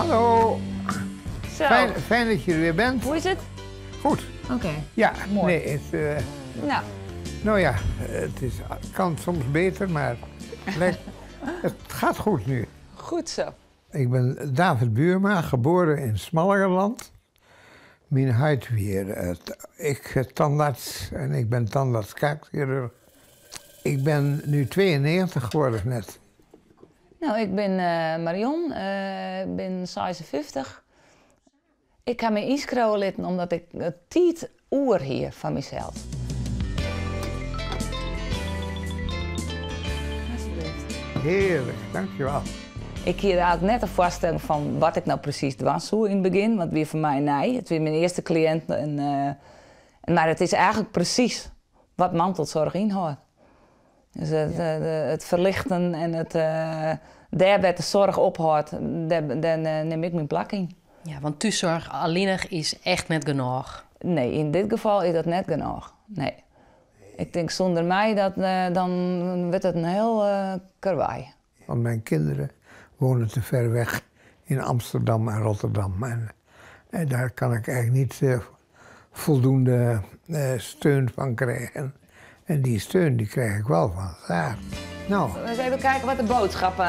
Hallo. Zo. Fijn dat je er weer bent. Hoe is het? Goed. Oké. Ja, Mooi. nee, Nou, nou ja, het kan soms beter, maar het gaat goed nu. goed zo. Ik ben David Buurma, geboren in Smallingerland. Mijn huid weer. Ik tandarts en ik ben tandarts-kaakchirurg. Ik ben nu 92 geworden net. Nou, ik ben Marion, ik ben 56. Ik ga me inschrijven omdat ik het tijd oer hier van mezelf. Alsjeblieft. Heerlijk, dankjewel. Ik hier eigenlijk net een voorstelling van wat ik nou precies was zo in het begin, want weer voor mij nee. Het weer mijn eerste cliënt. Maar het is eigenlijk precies wat mantelzorg inhoudt. Dus het verlichten en het daar waar de zorg ophoudt, daar neem ik mijn plak in. Ja, want thuiszorg alleenig is echt net genoeg. Nee, in dit geval is dat net genoeg. Nee. Ik denk zonder mij, dan wordt het een heel karwei. Want mijn kinderen wonen te ver weg in Amsterdam en Rotterdam. En daar kan ik eigenlijk niet voldoende steun van krijgen. En die steun die krijg ik wel van daar. Nou, We eens even kijken wat de boodschappen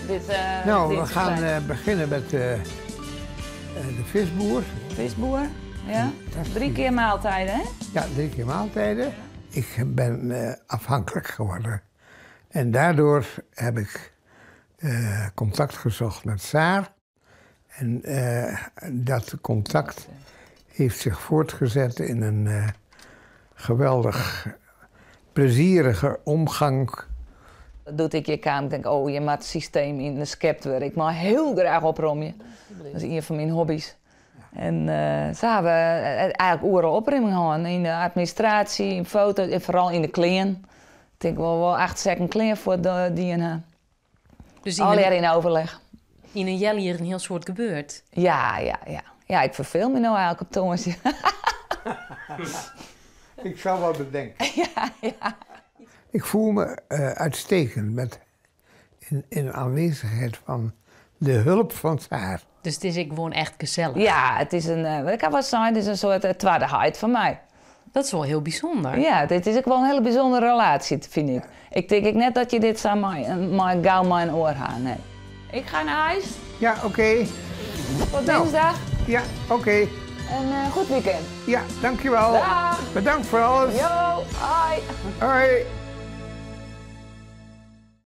we gaan beginnen met de visboer. Visboer, ja? 3 keer maaltijden, hè? Ja, 3 keer maaltijden. Ik ben afhankelijk geworden. En daardoor heb ik contact gezocht met Saar. En dat contact heeft zich voortgezet in een geweldig plezierige omgang. Dat doet ik je aan. Ik denk, oh, je maakt het systeem in de scepter. Ik mag heel graag opruimen. Dat is een van mijn hobby's. En ze hebben eigenlijk oren opruiming gehad. In de administratie, in foto's en vooral in de kleren. Ik denk wel echt second kleren voor die Dus al in overleg. in een jel hier een heel soort gebeurt. Ja. Ja, ik verveel me nou eigenlijk op Thomasje. Ik zal wel bedenken. Ja. Ik voel me uitstekend in aanwezigheid van de hulp van Saar. Dus het is gewoon echt gezellig. Ja, het is wat ik kan wel zeggen, het is een soort tweedeheid van mij. Dat is wel heel bijzonder. Ja, dit is ook wel een hele bijzondere relatie, vind ik. Ik denk net dat je dit zou maar gauw mijn oor gaan. Nee. Ik ga naar huis. Ja, oké. Tot Nou. dinsdag. Ja, oké. En goed weekend. Ja, dankjewel. Dag. Bedankt voor alles. Yo, hoi. Hoi.